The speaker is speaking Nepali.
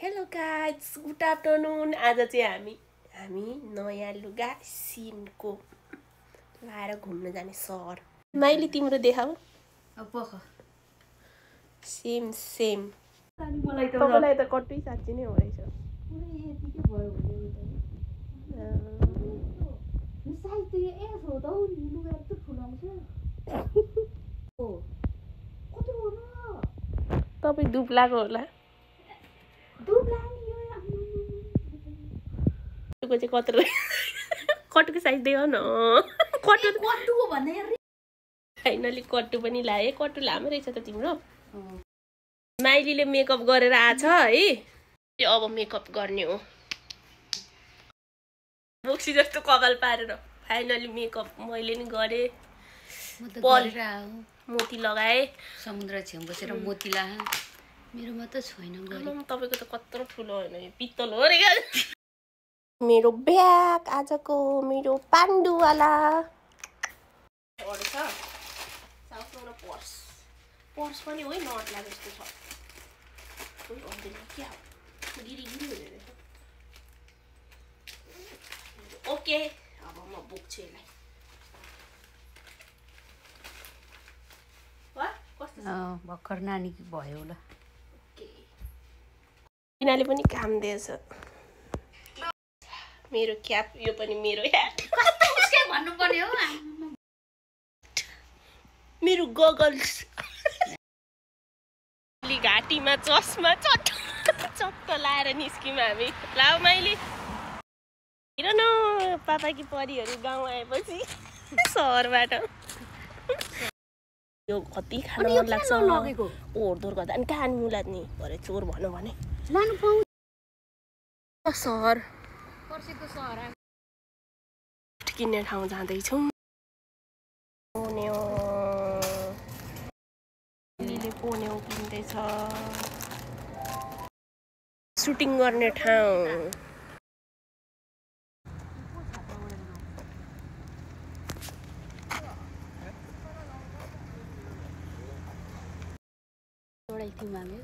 Hello guys, good afternoon. आज चाहिँ हामी नयाँ लुगा सिनको लाएर घुम्न जाने सहर। माइली तिम्रो देखाऊ। Same same. तपाईँलाई त कट्टै साँच्ची नै हो रहेछ। तपाईँ दुब्लाको होला। कट्टुको चाहिँ कत्रो कट्टुको साइज देखाउ न। कट्टुको भन्ने फाइनली कट्टु पनि लाए। कट्टु लामो रहेछ त तिम्रो। माइलीले मेकअप गरेर आछ है। अब मेकअप गर्ने हो। बोक्सी जस्तो कपाल पारेर फाइनली मेकअप मैले नि गरेँ। मोती लगाए। समुद्र छेउ बसेर मोती ला। मेरोमा त छैन गरे। तपाईको त कत्रो ठुलो हैन, पित्तल हो रे। मेरो ब्याग आजको मेरो पाण्डुवाला छ। साउथमा पर्स पर्स पनि हो नट लागे जस्तो छ। कोही आउँदैन क्या हो, गिरी हुँदैन। ओके, अब म बोक्छु यसलाई। भर्खर नानी भयो होला। यिनीहरूले पनि काम दिएछ। मेरो क्याप, यो पनि मेरो ह्याट। उसकै भन्नु पर्यो हो। मेरो गगल्स। घाँटीमा चस्मा चट्ट लाएर निस्क्यौँ हामी। लाऊ माइली हेर न, पापाकी परीहरू गाउँ आएपछि सहरबाट। यो कति खान मन लाग्छ। ओहोरदोहोर गर्दा अनि कहाँ मुला नि भरे चोर भन्यो भने लानु पाउँछ। सहर पर्सिको सहर किन्ने ठाउँ जाँदैछौँ। पोन्यौ किन्दैछ। सुटिङ गर्ने ठाउँ। एउटै थिम हामी